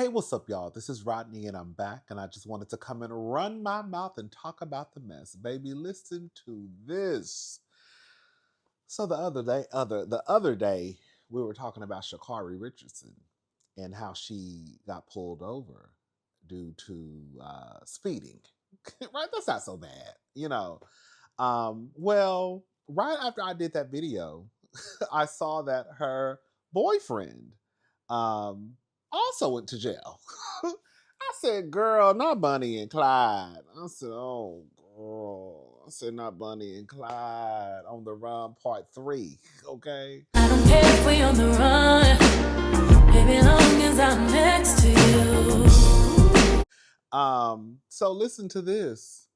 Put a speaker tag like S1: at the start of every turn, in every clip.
S1: Hey, what's up, y'all? This is Rodney, and I'm back, and I just wanted to come and run my mouth and talk about the mess. Baby, listen to this. So the other day, we were talking about Sha'Carri Richardson and how she got pulled over due to speeding. Right? That's not so bad, you know. Well, right after I did that video, I saw that her boyfriend um, also went to jail. I said, girl, not Bonnie and Clyde. I said, oh, girl. I said, not Bonnie and Clyde on the run part 3. Okay.
S2: I don't care if we on the run, baby, long as I'm next to you.
S1: So listen to this.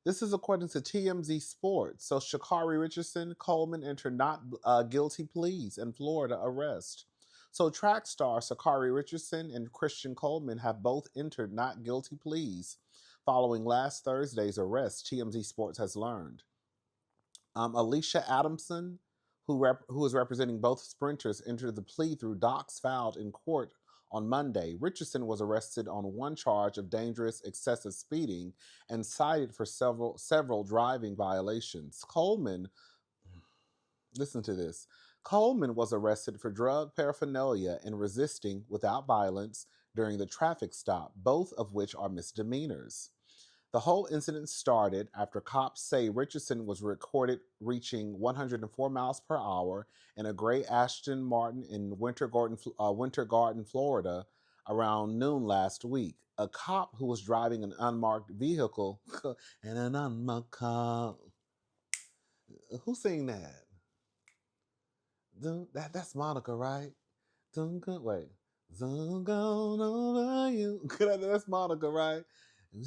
S1: This is according to TMZ Sports. So Sha'Carri Richardson, Coleman entered not guilty pleas in Florida arrest. So track star Sha'Carri Richardson and Christian Coleman have both entered not guilty pleas following last Thursday's arrest, TMZ Sports has learned. Alicia Adamson, who is representing both sprinters, entered the plea through docs filed in court on Monday. Richardson was arrested on one charge of dangerous excessive speeding and cited for several driving violations. Coleman, listen to this. Coleman was arrested for drug paraphernalia and resisting without violence during the traffic stop, both of which are misdemeanors. The whole incident started after cops say Richardson was recorded reaching 104 miles per hour in a gray Aston Martin in Winter Garden, Florida, around noon last week. A cop who was driving an unmarked vehicle in an unmarked car. Who sang that? That's Monica, right? Wait. Gone over you. That's Monica, right? I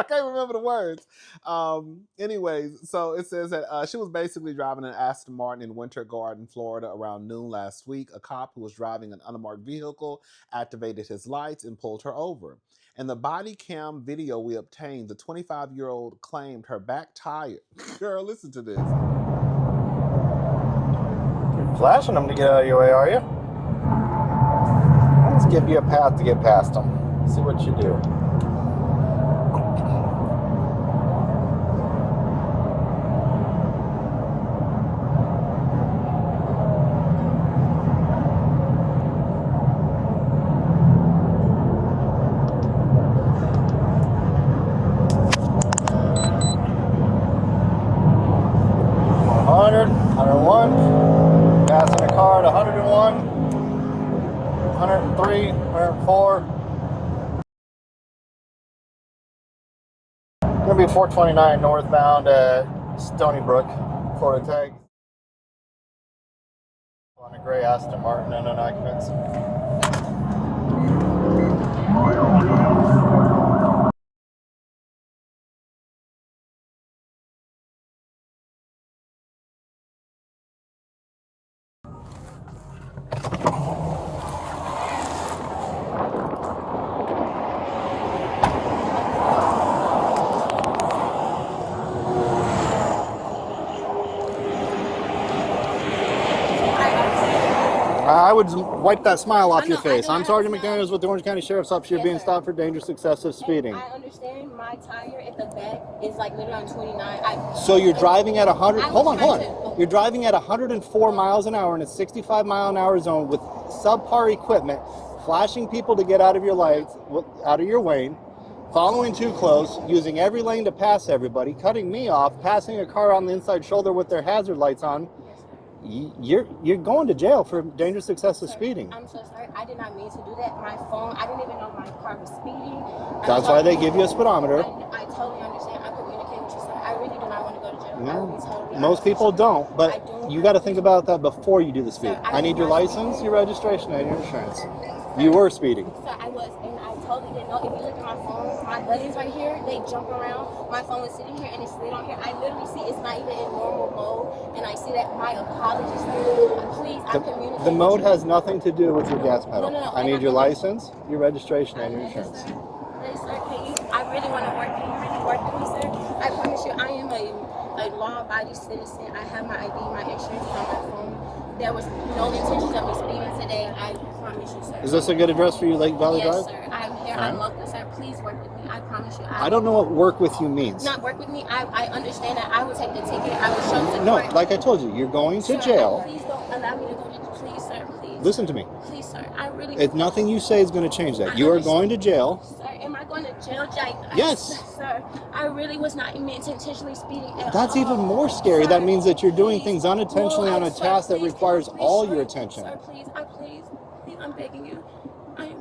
S1: can't remember the words. Anyways, so it says that she was basically driving an Aston Martin in Winter Garden, Florida around noon last week. A cop who was driving an unmarked vehicle activated his lights and pulled her over. In the body cam video we obtained, the 25-year-old claimed her back tire. Girl, listen to this.
S3: You're flashing them to get out of your way, are you? Let's give you a path to get past them. See what you do. Passing a car at 101, 103, 104. Gonna be 429 northbound at Stony Brook, Florida tag. On a gray Aston Martin and an occupants. I would wipe that smile off your face. I'm Sergeant McDaniels with the Orange County Sheriff's Office. You're being stopped for dangerous excessive speeding.
S4: I understand my tire at the back is like literally on 29.
S3: So you're driving at 100. Hold on. You're driving at 104 miles an hour in a 65 mile an hour zone with subpar equipment, flashing people to get out of your lights, out of your lane, following too close, using every lane to pass everybody, cutting me off, passing a car on the inside shoulder with their hazard lights on. You're going to jail for dangerous excessive speeding.
S4: I'm so sorry. I did not mean to do that. My phone, I didn't even know my car was speeding.
S3: That's why they give you a speedometer.
S4: I totally understand. I communicate with you, sir. I really do not want to go to jail.
S3: No, most people don't, but you got to think about that before you do the speed. I need your license, your registration, and your insurance. You were speeding.
S4: Sir, I was, and I totally didn't know. If you look at my phone, my buttons right here, they jump around. My phone is sitting here, and it's slid on here. I literally see it's not even in normal mode, and I see that. My apologies, sir. Please, I communicate.
S3: The mode has nothing to do with your gas pedal.
S4: No.
S3: I need your license, your registration, and your insurance.
S4: Please, sir, I really want to work. Can you really work with me, sir? I promise you, I am a law-abiding citizen. I have my ID, my insurance on my phone. There was no intention of me speeding today. I promise you, sir.
S3: Is this a good address for you, Lake Valley
S4: Yes,
S3: Drive?
S4: sir. I'm here. I'm local, sir. Please work with me. I promise you.
S3: I don't know what work with you means.
S4: Not work with me. I understand that. I will take the ticket. I will show support.
S3: No, like I told you, you're going to jail.
S4: Please don't allow me to go to jail. Please, sir. Please.
S3: Listen to me.
S4: Please, sir. I really.
S3: It's nothing you say is going to change that. You are going to jail.
S4: Sir, am I going to jail?
S3: Yes.
S4: Sir, I really was not intentionally speeding at
S3: That's
S4: all.
S3: even more scary.
S4: Sir,
S3: that means that you're doing
S4: please.
S3: things unintentionally on a
S4: Sir,
S3: task that
S4: please,
S3: requires
S4: please,
S3: all
S4: sir,
S3: your attention.
S4: Sir, please, please, I'm begging you.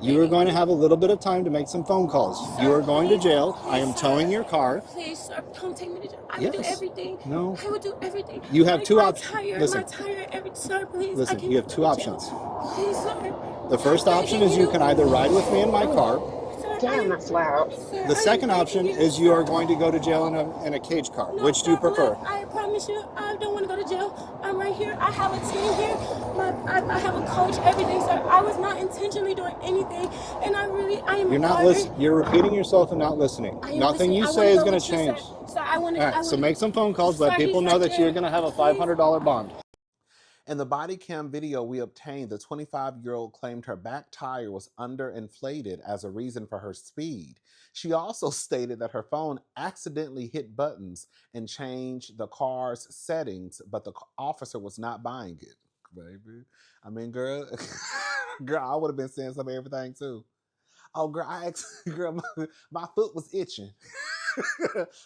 S3: You are going to have a little bit of time to make some phone calls.
S4: Sir,
S3: You are going to
S4: please,
S3: jail.
S4: please,
S3: I am
S4: sir.
S3: towing your car.
S4: Please, sir, don't take me to jail. I
S3: Yes.
S4: will do everything.
S3: No.
S4: I will do everything.
S3: You have two
S4: my
S3: options.
S4: tire,
S3: Listen.
S4: My tire, sir, please.
S3: Listen,
S4: I can't
S3: you have
S4: go
S3: two
S4: to
S3: options.
S4: jail. Please, sir.
S3: The first option is you can either ride with me in my car.
S4: Sir,
S5: Damn, that's loud.
S4: Sir,
S3: The second option is you are going to go to jail in a cage car.
S4: No,
S3: Which do you
S4: sir,
S3: prefer?
S4: look, I promise you, I don't want to go to jail. I'm right here. I have a team here. I have a coach, everything, sir. I was not intentionally doing anything, and I am.
S3: You're not listening. You're repeating yourself and not listening. Nothing you say is going to change.
S4: Sir, I want to.
S3: All right, so make some phone calls. Let
S4: Sir,
S3: people
S4: he's
S3: know
S4: right
S3: that you're
S4: there.
S3: going to have a $500 bond.
S1: In the body cam video we obtained, the 25-year-old claimed her back tire was underinflated as a reason for her speed. She also stated that her phone accidentally hit buttons and changed the car's settings, but the officer was not buying it. Baby, I mean, girl, girl, I would have been saying some of everything too. Oh, girl, girl, my foot was itching.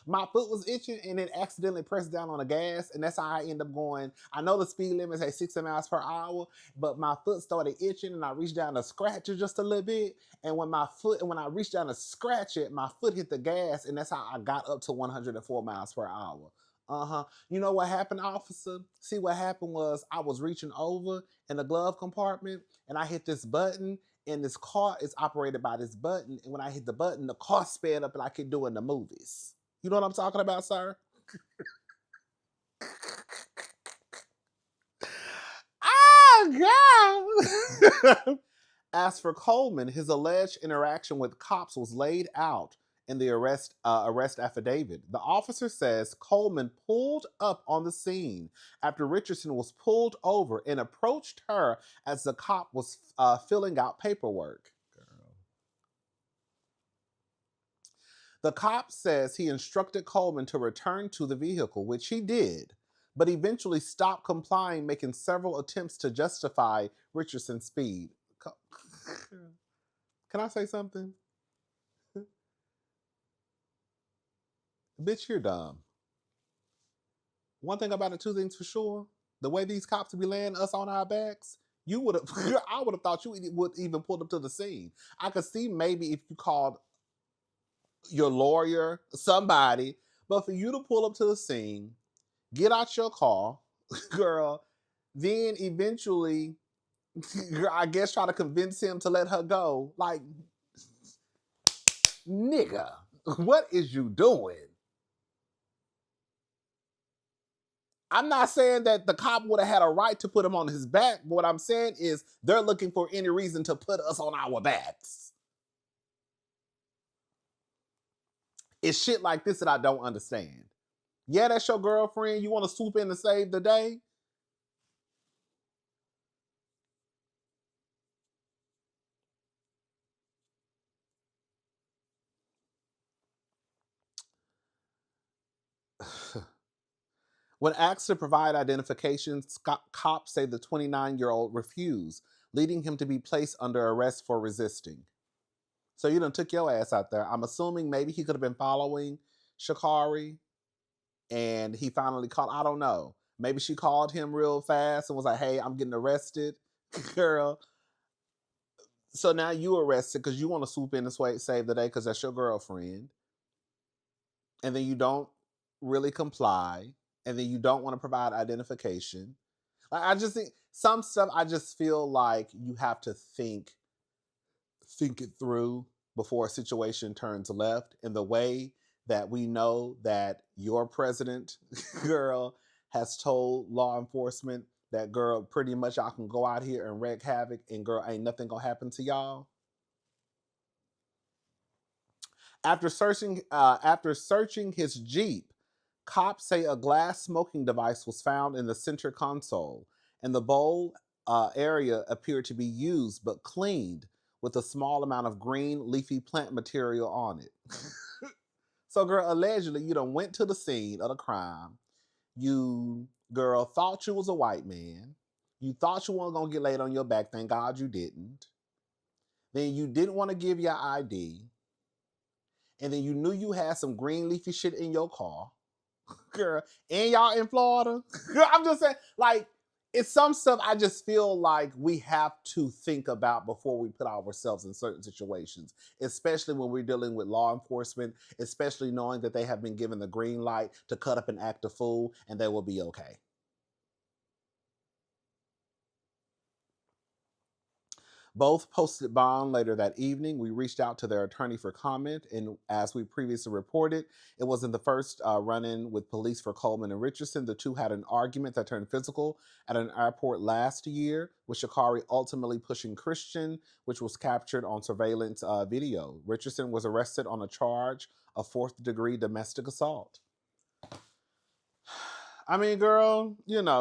S1: My foot was itching and it accidentally pressed down on the gas, and that's how I end up going. I know the speed limit is at 60 miles per hour, but my foot started itching and I reached down to scratch it just a little bit. And when I reached down to scratch it, my foot hit the gas, and that's how I got up to 104 miles per hour. You know what happened, officer? See, what happened was I was reaching over in the glove compartment and I hit this button, and this car is operated by this button. And when I hit the button, the car sped up like it do in the movies. You know what I'm talking about, sir? Oh, God. As for Coleman, his alleged interaction with cops was laid out in the arrest affidavit. The officer says Coleman pulled up on the scene after Richardson was pulled over and approached her as the cop was filling out paperwork. The cop says he instructed Coleman to return to the vehicle, which he did, but eventually stopped complying, making several attempts to justify Richardson's speed. Can I say something? Bitch, you're dumb. One thing about it, two things for sure. The way these cops be laying us on our backs, I would have thought you would even pull up to the scene. I could see maybe if you called your lawyer, somebody, but for you to pull up to the scene, get out your car, girl, then eventually, I guess, try to convince him to let her go. Like, nigga, what is you doing? I'm not saying that the cop would have had a right to put him on his back, but what I'm saying is they're looking for any reason to put us on our backs. It's shit like this that I don't understand. Yeah, that's your girlfriend. You want to swoop in to save the day? When asked to provide identification, cops say the 29-year-old refused, leading him to be placed under arrest for resisting. So you done took your ass out there. I'm assuming maybe he could have been following Sha'Carri and he finally called. I don't know. Maybe she called him real fast and was like, hey, I'm getting arrested. Girl. So now you arrested because you want to swoop in and save the day because that's your girlfriend. And then you don't really comply. And then you don't want to provide identification. Like, I just think some stuff I just feel like you have to think it through before a situation turns left. In the way that we know that your president, girl, has told law enforcement that, girl, pretty much y'all can go out here and wreak havoc and, girl, ain't nothing gonna happen to y'all. After searching his Jeep, cops say a glass smoking device was found in the center console, and the bowl area appeared to be used but cleaned with a small amount of green leafy plant material on it. So, girl, allegedly, you done went to the scene of the crime. You, girl, thought you was a white man. You thought you weren't gonna get laid on your back. Thank God you didn't. Then you didn't want to give your ID. And then you knew you had some green leafy shit in your car. Girl, and y'all in Florida. Girl, I'm just saying, like, it's some stuff I just feel like we have to think about before we put ourselves in certain situations, especially when we're dealing with law enforcement, especially knowing that they have been given the green light to cut up and act a fool and they will be okay. Both posted bond later that evening. We reached out to their attorney for comment, and as we previously reported, it wasn't the first run-in with police for Coleman and Richardson. The two had an argument that turned physical at an airport last year, with Sha'Carri ultimately pushing Christian, which was captured on surveillance video. Richardson was arrested on a charge of fourth-degree domestic assault. I mean, girl,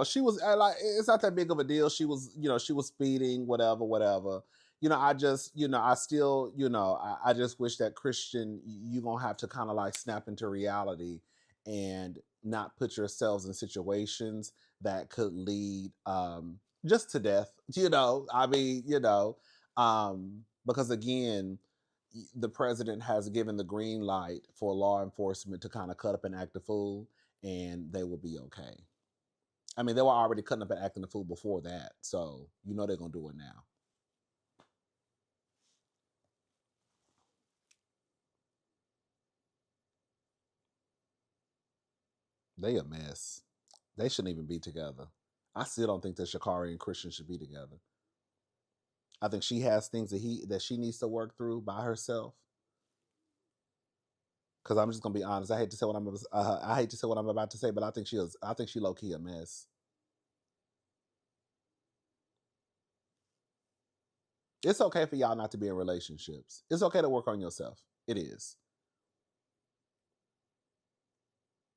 S1: she was like, it's not that big of a deal. She was, she was speeding, whatever, whatever. I just, I still, I just wish that Christian, you gonna have to kind of like snap into reality and not put yourselves in situations that could lead just to death. I mean, because again, the president has given the green light for law enforcement to kind of cut up and act a fool, and they will be okay. I mean, they were already cutting up and acting a fool before that, so they're gonna do it now. They a mess. They shouldn't even be together. I still don't think that Sha'Carri and Christian should be together. I think she has things that she needs to work through by herself. Because I'm just gonna be honest, I hate to say what I'm about to say, but I think she low key a mess. It's okay for y'all not to be in relationships. It's okay to work on yourself. It is.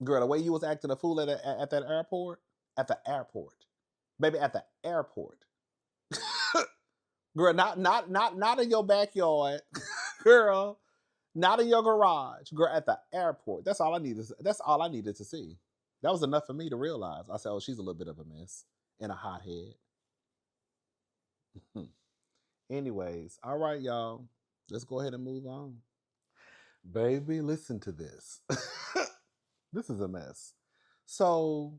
S1: Girl, the way you was acting a fool at that airport, baby, at the airport. Girl, not in your backyard, girl, not in your garage, girl, at the airport. That's all I needed to see. That was enough for me to realize. I said, oh, she's a little bit of a mess and a hothead. Anyways, all right, y'all. Let's go ahead and move on. Baby, listen to this. This is a mess. So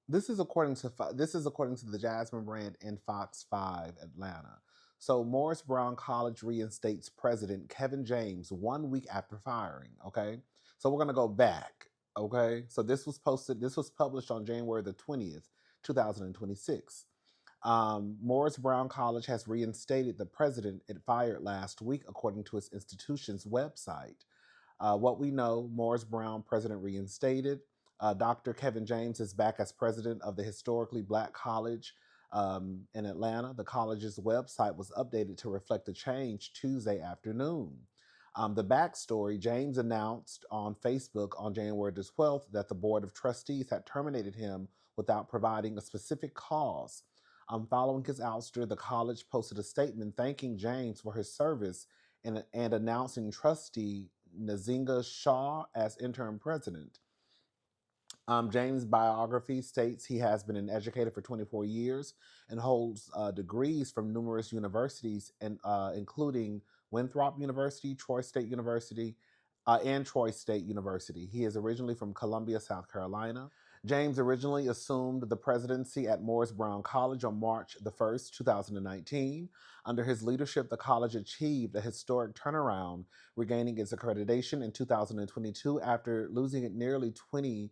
S1: this is according to the Jasmine brand in Fox 5 Atlanta. So Morris Brown College reinstates president Kevin James 1 week after firing. Okay, so we're gonna go back. Okay, so this was published on January the 20th, 2026. Morris Brown College has reinstated the president it fired last week, according to its institution's website. What we know, Morris Brown, president reinstated. Dr. Kevin James is back as president of the historically black college in Atlanta. The college's website was updated to reflect the change Tuesday afternoon. The backstory, James announced on Facebook on January the 12th that the Board of Trustees had terminated him without providing a specific cause. Following his ouster, the college posted a statement thanking James for his service and announcing trustee Nazinga Shaw as interim president. James' biography states he has been an educator for 24 years and holds degrees from numerous universities, including Winthrop University, Troy State University, and Troy State University. He is originally from Columbia, South Carolina. James originally assumed the presidency at Morris Brown College on March the 1st, 2019. Under his leadership, the college achieved a historic turnaround, regaining its accreditation in 2022 after losing it nearly 20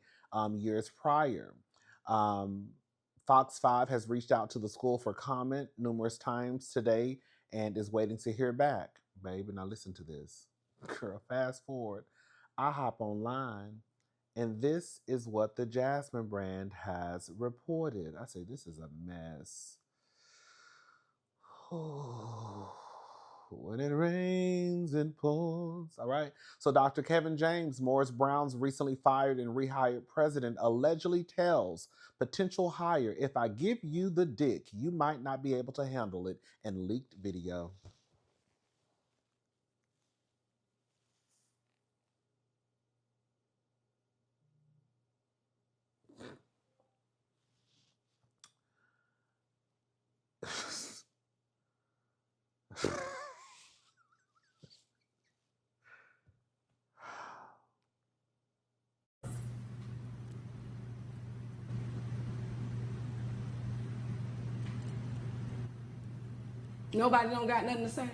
S1: years prior. Fox 5 has reached out to the school for comment numerous times today and is waiting to hear back. Baby, now listen to this. Girl, fast forward. I hop online, and this is what the Jasmine brand has reported. I say, this is a mess. When it rains, and pulls. All right. So Dr. Kevin James, Morris Brown's recently fired and rehired president, allegedly tells potential hire, if I give you the dick, you might not be able to handle it, in leaked video.
S5: Nobody don't got nothing to say.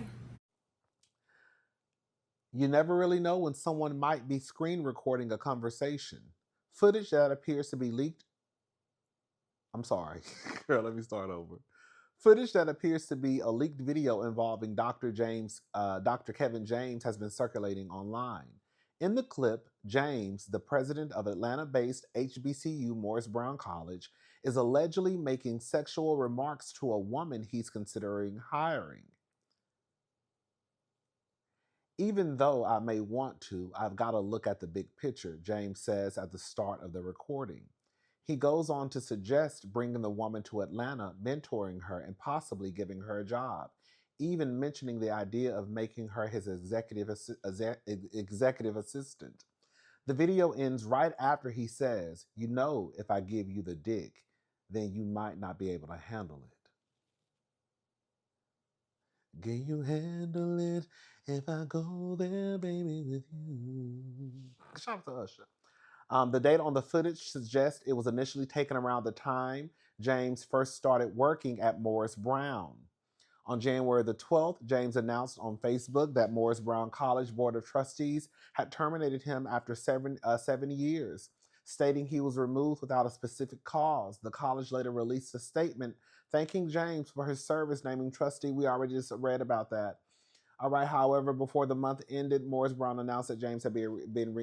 S1: You never really know when someone might be screen recording a conversation. Footage that appears to be leaked. I'm sorry. Girl, let me start over. Footage that appears to be a leaked video involving Dr. Kevin James has been circulating online. In the clip, James, the president of Atlanta-based HBCU Morris Brown College, is allegedly making sexual remarks to a woman he's considering hiring. Even though I may want to, I've got to look at the big picture, James says at the start of the recording. He goes on to suggest bringing the woman to Atlanta, mentoring her, and possibly giving her a job, even mentioning the idea of making her his executive assistant. The video ends right after he says, you know, if I give you the dick, then you might not be able to handle it. Can you handle it if I go there, baby, with you? Shout out to Usher. The data on the footage suggests it was initially taken around the time James first started working at Morris Brown. On January the 12th, James announced on Facebook that Morris Brown College Board of Trustees had terminated him after 7 years, stating he was removed without a specific cause. The college later released a statement thanking James for his service, naming trustee. We already just read about that. All right. However, before the month ended, Morris Brown announced that James had been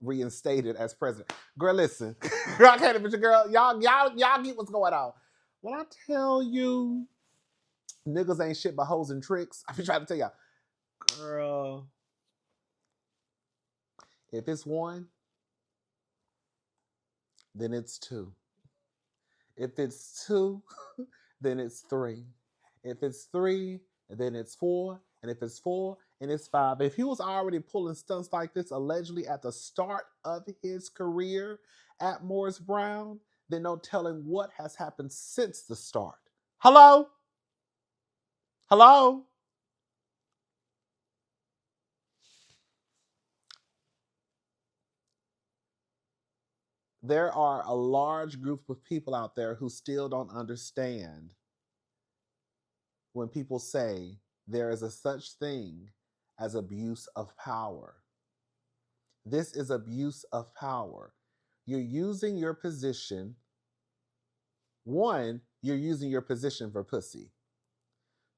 S1: reinstated as president. Girl, listen, girl, I can't even, girl, y'all get what's going on. When I tell you, niggas ain't shit but hoes and tricks, I be trying to tell y'all, girl, if it's one, then it's two. If it's two, then it's three. If it's three, then it's four. And if it's four, and it's five. If he was already pulling stunts like this allegedly at the start of his career at Morris Brown, then no telling what has happened since the start. Hello? Hello? There are a large group of people out there who still don't understand when people say there is a such thing as abuse of power. This is abuse of power. You're using your position. One, you're using your position for pussy.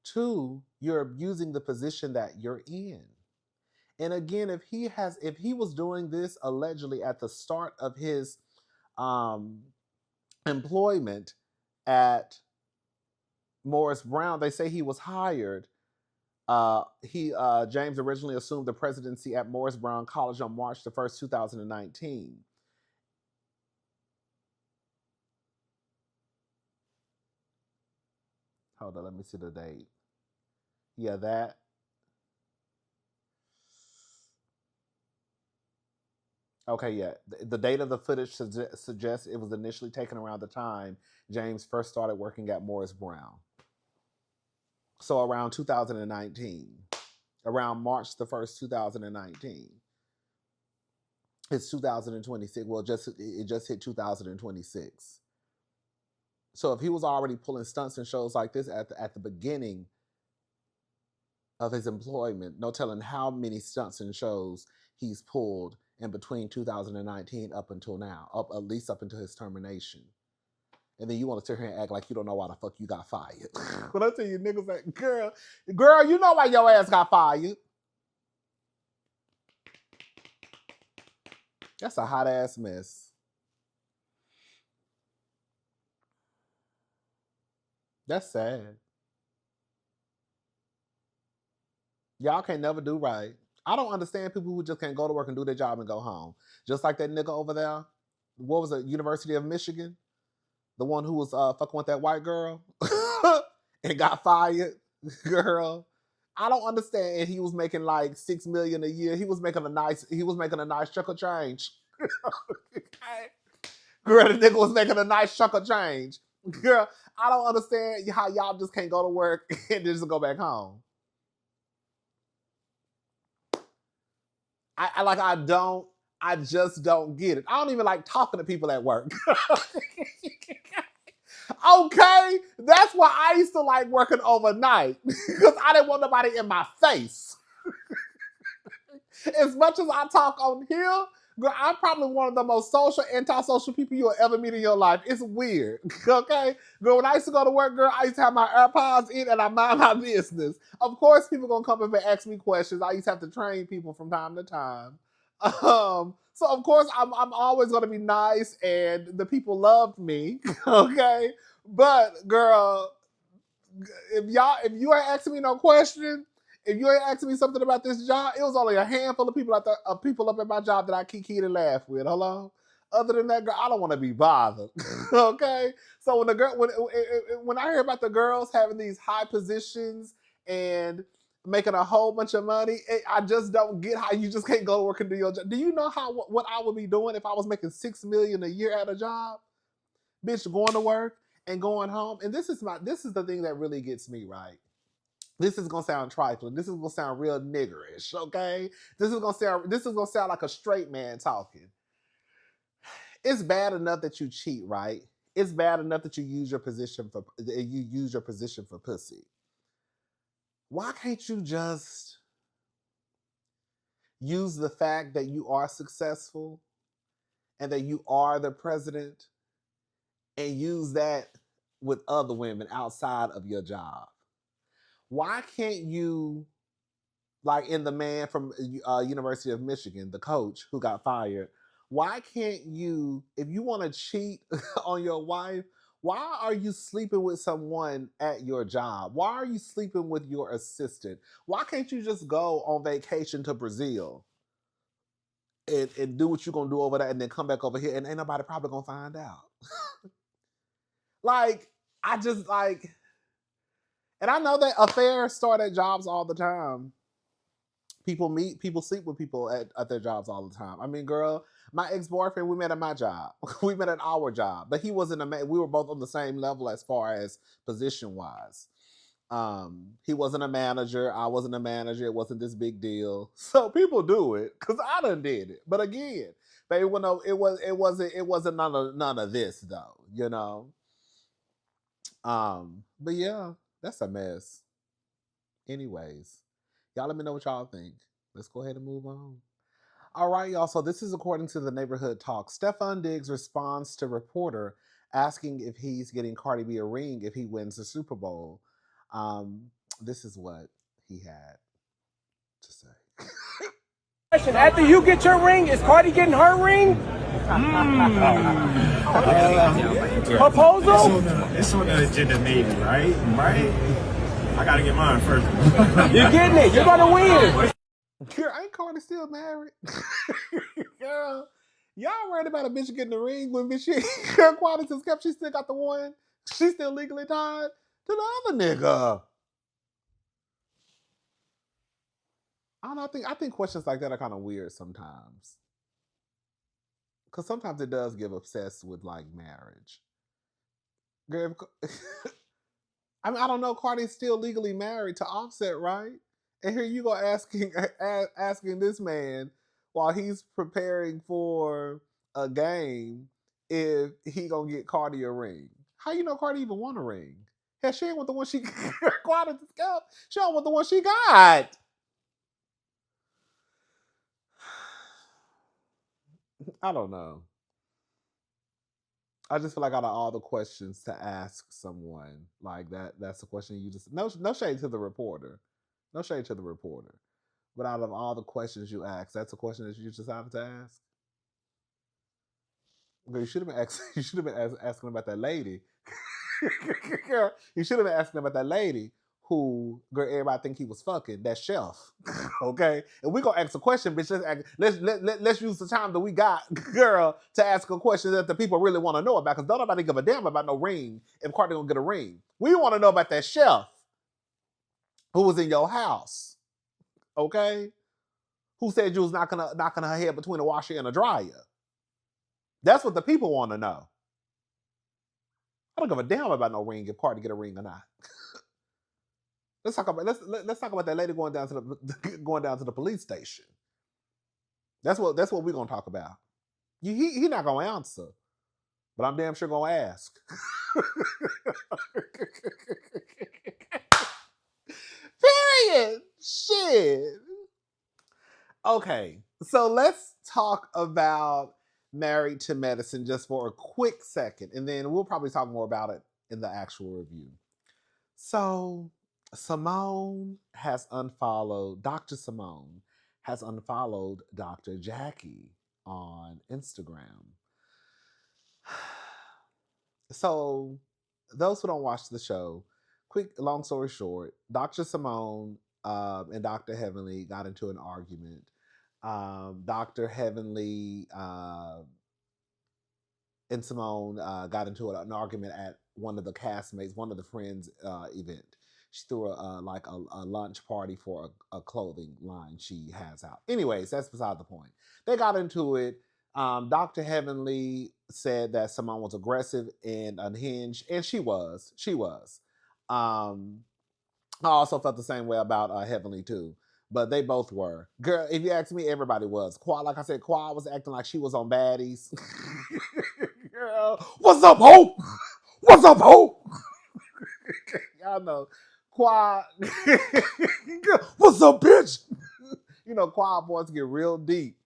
S1: Two, you're abusing the position that you're in. And again, if he was doing this allegedly at the start of his employment at Morris Brown, they say he was hired. James originally assumed the presidency at Morris Brown College on March the 1st, 2019. Hold on, let me see the date. Yeah, that. Okay, yeah. The date of the footage suggests it was initially taken around the time James first started working at Morris Brown. So around 2019, around March the 1st, 2019. It's 2026. Well, it just hit 2026. So if he was already pulling stunts and shows like this at the beginning of his employment, no telling how many stunts and shows he's pulled in between 2019 up until now, at least up until his termination. And then you want to sit here and act like you don't know why the fuck you got fired. When I tell you niggas like, girl, you know why your ass got fired. That's a hot ass mess. That's sad. Y'all can't never do right. I don't understand people who just can't go to work and do their job and go home. Just like that nigga over there. What was it? University of Michigan? The one who was fucking with that white girl and got fired. Girl. I don't understand. And he was making like $6 million a year. He was making a nice chunk of change. Girl, the nigga was making a nice chunk of change. Girl, I don't understand how y'all just can't go to work and just go back home. I just don't get it. I don't even like talking to people at work. Okay, that's why I used to like working overnight because I didn't want nobody in my face. As much as I talk on here, girl, I'm probably one of the most social, antisocial people you'll ever meet in your life. It's weird, okay? Girl, when I used to go to work, girl, I used to have my AirPods in and I mind my business. Of course, people gonna come up and ask me questions. I used to have to train people from time to time. So of course, I'm always gonna be nice, and the people loved me, okay? But girl, if you ain't asking me no question, if you ain't asking me something about this job, it was only a handful of people up at my job that I kiki and laugh with. Hello. Other than that, girl, I don't want to be bothered. Okay. So when I hear about the girls having these high positions and making a whole bunch of money, I just don't get how you just can't go to work and do your job. Do you know what I would be doing if I was making $6 million a year at a job? Bitch, going to work and going home. And this is the thing that really gets me, right? This is gonna sound trifling. This is gonna sound real niggerish, okay? This is gonna sound like a straight man talking. It's bad enough that you cheat, right? It's bad enough that you use your position for pussy. Why can't you just use the fact that you are successful and that you are the president and use that with other women outside of your job? Why can't you, like in the man from University of Michigan, the coach who got fired, why can't you, if you want to cheat on your wife, why are you sleeping with someone at your job? Why are you sleeping with your assistant? Why can't you just go on vacation to Brazil and do what you're going to do over there and then come back over here and ain't nobody probably going to find out? Like, I just like, and I know that affairs start at jobs all the time. People sleep with people at their jobs all the time. I mean, girl, my ex-boyfriend, we met at my job. We met at our job. But he wasn't we were both on the same level as far as position-wise. He wasn't a manager. I wasn't a manager. It wasn't this big deal. So people do it because I done did it. But again, baby, it wasn't none of this though, you know. But yeah, that's a mess. Anyways, y'all let me know what y'all think. Let's go ahead and move on. All right, y'all. So this is according to the Neighborhood Talk. Stefon Diggs responds to reporter asking if he's getting Cardi B a ring if he wins the Super Bowl. This is what he had to say.
S6: After you get your ring, is Cardi getting her ring? Proposal?
S7: It's on the agenda, maybe, right? Right? I gotta get mine first.
S6: You're getting it. You're gonna win.
S1: Girl, ain't Cardi still married? Girl, y'all worried about a bitch getting the ring when bitch girl Quality is kept. She still got the one. She's still legally tied to the other nigga. I don't know. I think questions like that are kind of weird sometimes. Because sometimes it does get obsessed with like marriage. Girl, I mean, I don't know. Cardi's still legally married to Offset, right? And here you go asking this man while he's preparing for a game if he gonna get Cardi a ring. How you know Cardi even want a ring? Hell, she ain't want the one she Cardi the scalp. She don't want the one she got. I don't know. I just feel like out of all the questions to ask someone like that's the question you just no shade to the reporter. No shade to the reporter. But out of all the questions you ask, that's a question that you decided to ask. Okay, you should have been asking about that lady. You should have been asking about that lady who girl everybody think he was fucking, that chef. Okay? And we gonna ask a question, bitch. Let's use the time that we got, girl, to ask a question that the people really want to know about, because don't nobody give a damn about no ring if Cardi gonna get a ring. We want to know about that chef who was in your house. Okay? Who said you was knocking her head between a washer and a dryer. That's what the people want to know. I don't give a damn about no ring if Cardi get a ring or not. Let's talk about that lady going down to the police station. That's what we're gonna talk about. He not gonna answer, but I'm damn sure gonna ask. Period. Shit. Okay, so let's talk about Married to Medicine just for a quick second, and then we'll probably talk more about it in the actual review. So Dr. Simone has unfollowed Dr. Jackie on Instagram. So those who don't watch the show, long story short, Dr. Simone and Dr. Heavenly got into an argument. Dr. Heavenly and Simone got into an argument at one of the castmates, one of the friends' event. She threw a lunch party for a clothing line she has out. Anyways, that's beside the point. They got into it. Dr. Heavenly said that Simone was aggressive and unhinged, and she was. I also felt the same way about Heavenly too, but they both were. Girl, if you ask me, everybody was. Like I said, Quad was acting like she was on baddies. Girl, what's up, Hope? What's up, Hope? Y'all know. Quad. What's up, bitch? You know, Quad boys get real deep.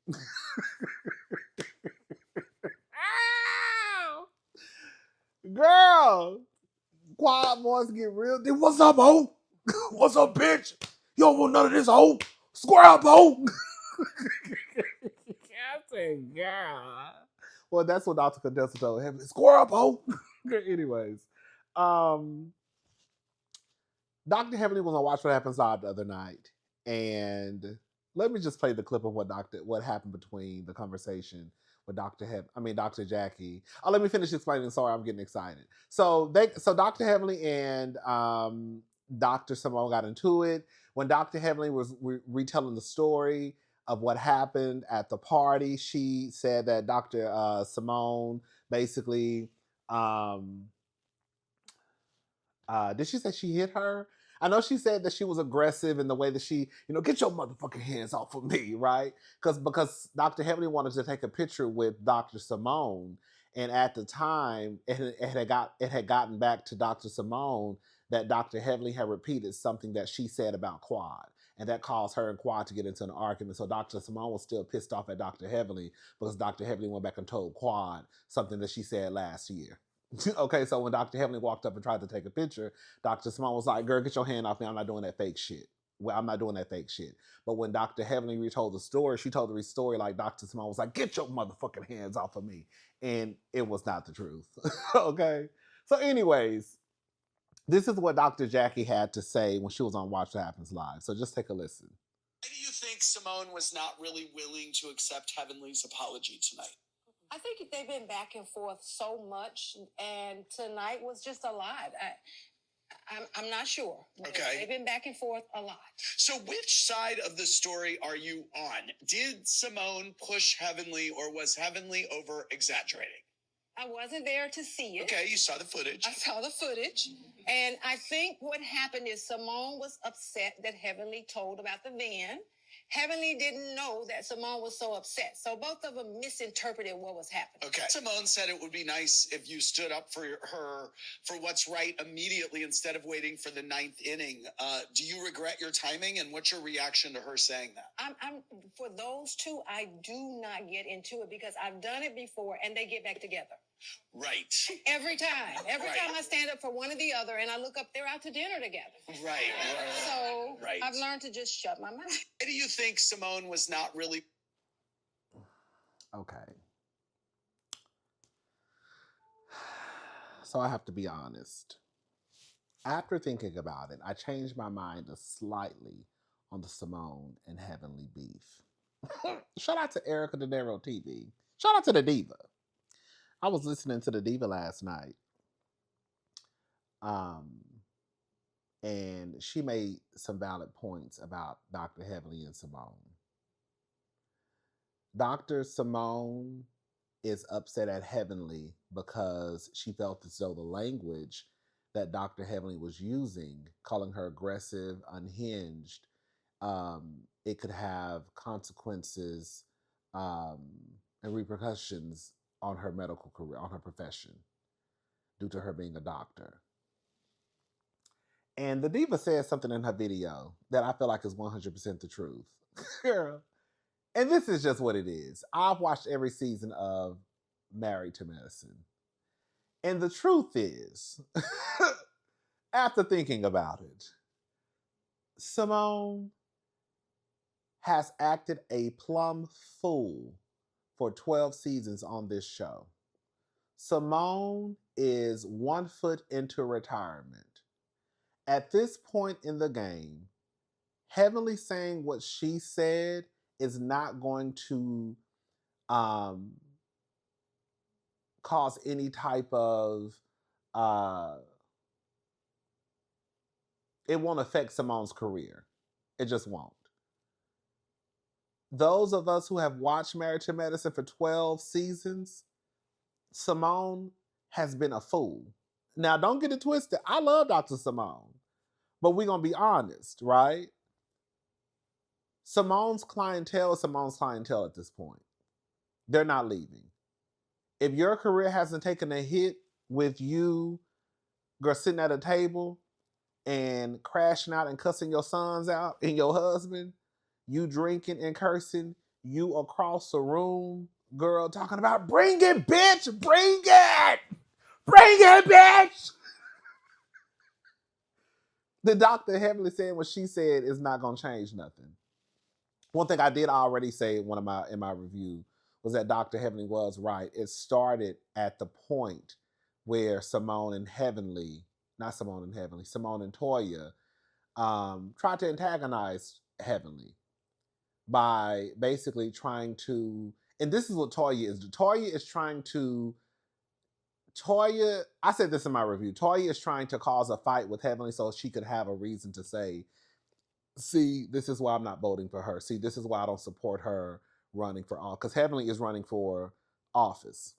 S1: Girl, Quad boys get real deep. What's up, Hope? What's up, bitch? You don't want none of this, Hope. Square up, Hope. I said, girl. Well, that's what Dr. Contessa told him. Square up, Hope. Anyways, Dr. Heavenly was on Watch What Happens Live the other night, and let me just play the clip of what happened between the conversation with Dr. Jackie. Let me finish explaining. Sorry, I'm getting excited. So Dr. Heavenly and Dr. Simone got into it. When Dr. Heavenly was retelling the story of what happened at the party, she said that Dr. Simone basically did she say she hit her? I know she said that she was aggressive in the way that she, get your motherfucking hands off of me, right? Because Dr. Heavenly wanted to take a picture with Dr. Simone, and at the time, it had gotten back to Dr. Simone that Dr. Heavenly had repeated something that she said about Quad, and that caused her and Quad to get into an argument. So Dr. Simone was still pissed off at Dr. Heavenly because Dr. Heavenly went back and told Quad something that she said last year. Okay, so when Dr. Heavenly walked up and tried to take a picture, Dr. Simone was like, girl, get your hand off me. I'm not doing that fake shit. Well, I'm not doing that fake shit. But when Dr. Heavenly retold the story, she told the story like Dr. Simone was like, get your motherfucking hands off of me. And it was not the truth. Okay? So anyways, this is what Dr. Jackie had to say when she was on Watch What Happens Live. So just take a listen.
S8: Why do you think Simone was not really willing to accept Heavenly's apology tonight?
S9: I think they've been back and forth so much, and tonight was just a lot. I'm not sure.
S8: Okay.
S9: They've been back and forth a lot.
S8: So which side of the story are you on? Did Simone push Heavenly, or was Heavenly over-exaggerating?
S9: I wasn't there to see it.
S8: Okay, you saw the footage.
S9: I saw the footage. And I think what happened is Simone was upset that Heavenly told about the van. Heavenly didn't know that Simone was so upset. So both of them misinterpreted what was happening.
S8: Okay. Simone said it would be nice if you stood up for her for what's right immediately instead of waiting for the ninth inning. Do you regret your timing, and what's your reaction to her saying that?
S9: I'm for those two, I do not get into it because I've done it before and they get back together.
S8: Right.
S9: Every time. Every
S8: Right.
S9: time I stand up for one or the other and I look up, they're out to dinner together.
S8: Right.
S9: So
S8: Right.
S9: I've learned to just shut my mouth.
S8: Why do you think Simone was not really...
S1: Okay. So I have to be honest. After thinking about it, I changed my mind slightly on the Simone and Heavenly beef. Shout out to Erica De Niro TV. Shout out to the Diva. I was listening to the Diva last night. And she made some valid points about Dr. Heavenly and Simone. Dr. Simone is upset at Heavenly because she felt as though the language that Dr. Heavenly was using, calling her aggressive, unhinged, it could have consequences and repercussions on her medical career, on her profession, due to her being a doctor. And the Diva said something in her video that I feel like is 100% the truth. Girl. And this is just what it is. I've watched every season of Married to Medicine. And the truth is, after thinking about it, Simone has acted a plumb fool for 12 seasons on this show. Simone is 1 foot into retirement. At this point in the game, Heavenly saying what she said is not going to cause any type of it won't affect Simone's career. It just won't. Those of us who have watched Married to Medicine for 12 seasons, Simone has been a fool. Now, don't get it twisted. I love Dr. Simone, but we're going to be honest, right? Simone's clientele is Simone's clientele at this point. They're not leaving. If your career hasn't taken a hit with you, girl, sitting at a table and crashing out and cussing your sons out and your husband, you drinking and cursing, you across the room, girl, talking about, bring it, bitch, bring it! Bring it, bitch! The Dr. Heavenly saying what she said is not going to change nothing. One thing I did already say in my review was that Dr. Heavenly was right. It started at the point where Simone and Toya tried to antagonize Heavenly by basically trying to, and this is what Toya is. Toya is trying to, I said this in my review, Toya is trying to cause a fight with Heavenly so she could have a reason to say, see, this is why I'm not voting for her. See, this is why I don't support her running for office. Because Heavenly is running for office.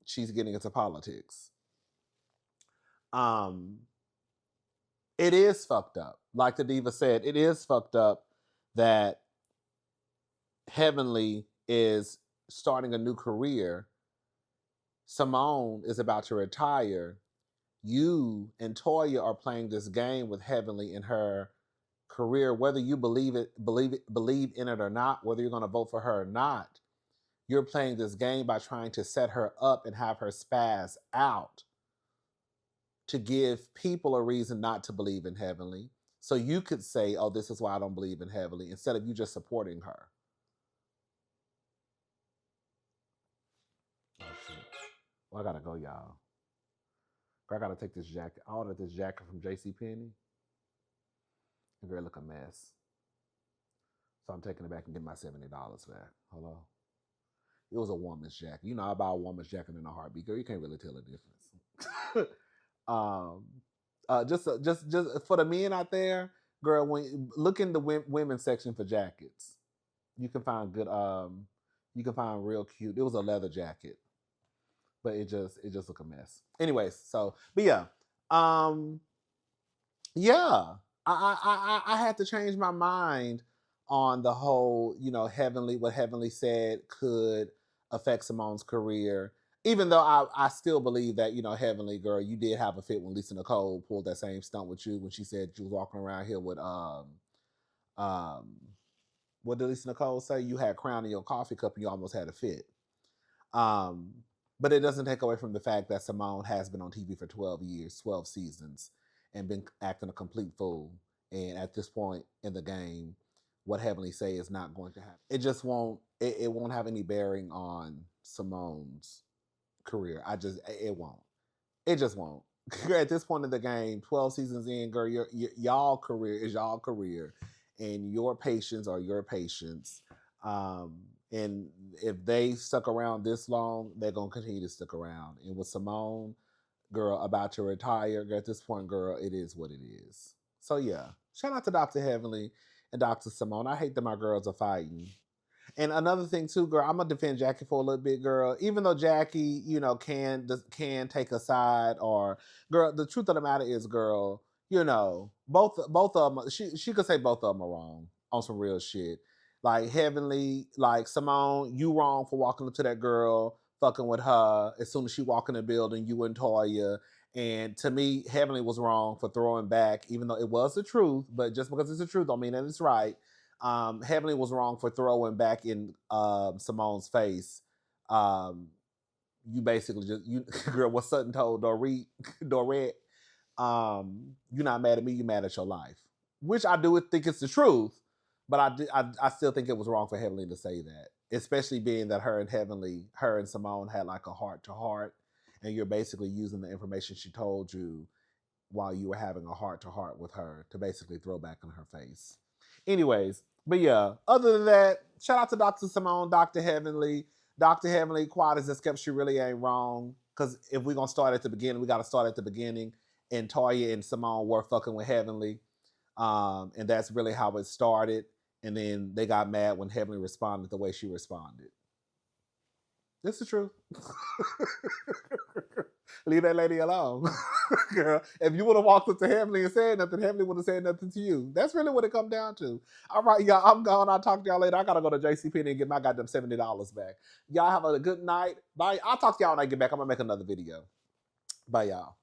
S1: She's getting into politics. It is fucked up. Like the Diva said, it is fucked up that Heavenly is starting a new career. Simone is about to retire. You and Toya are playing this game with Heavenly in her career, whether you believe in it or not, whether you're going to vote for her or not. You're playing this game by trying to set her up and have her spaz out to give people a reason not to believe in Heavenly. So you could say, oh, this is why I don't believe in Heavenly, instead of you just supporting her. Oh, shit. Well, I gotta go, y'all. I gotta take this jacket. I ordered this jacket from JCPenney. And girl, look a mess. So I'm taking it back and getting my $70 back. Hello? It was a woman's jacket. You know, I buy a woman's jacket in a heartbeat. Girl, you can't really tell the difference. Just for the men out there, girl, when you look in the women's section for jackets, you can find good. You can find real cute. It was a leather jacket, but it just looked a mess. Anyways, but yeah, I had to change my mind on the whole, Heavenly, what Heavenly said could affect Simone's career. Even though I still believe that, Heavenly, girl, you did have a fit when Lisa Nicole pulled that same stunt with you when she said she was walking around here with, what did Lisa Nicole say? You had Crown in your coffee cup and you almost had a fit. But it doesn't take away from the fact that Simone has been on TV for 12 years, 12 seasons, and been acting a complete fool. And at this point in the game, what Heavenly say is not going to happen. It just won't, it won't have any bearing on Simone's career. It won't. It just won't. At this point in the game, 12 seasons in, girl, y'all career is y'all career, and your patience are your patience. And if they stuck around this long, they're gonna continue to stick around. And with Simone, girl, about to retire, girl, at this point, girl, it is what it is. So yeah, shout out to Dr. Heavenly and Dr. Simone. I hate that my girls are fighting. And another thing too, girl, I'm gonna defend Jackie for a little bit, girl. Even though Jackie, can take a side, or girl, the truth of the matter is, girl, both of them. She could say both of them are wrong on some real shit. Like Heavenly, like Simone, you wrong for walking up to that girl, fucking with her. As soon as she walk in the building, you and Toya. And to me, Heavenly was wrong for throwing back, even though it was the truth. But just because it's the truth, don't mean that it's right. Heavenly was wrong for throwing back in Simone's face. You basically girl, what Sutton told Dorette, you're not mad at me, you're mad at your life. Which I do think it's the truth, but I still think it was wrong for Heavenly to say that, especially being that her and Simone had like a heart to heart, and you're basically using the information she told you while you were having a heart to heart with her to basically throw back in her face. Anyways, but yeah, other than that, shout out to Dr. Simone, Dr. Heavenly. Dr. Heavenly, quiet as it kept, she really ain't wrong. Because if we're going to start at the beginning, we got to start at the beginning. And Toya and Simone were fucking with Heavenly. And that's really how it started. And then they got mad when Heavenly responded the way she responded. This is the truth. Leave that lady alone. Girl, if you would have walked up to Heavenly and said nothing, Heavenly would have said nothing to you. That's really what it comes down to. All right, y'all, I'm gone. I'll talk to y'all later. I got to go to JCPenney and get my goddamn $70 back. Y'all have a good night. Bye. I'll talk to y'all when I get back. I'm going to make another video. Bye, y'all.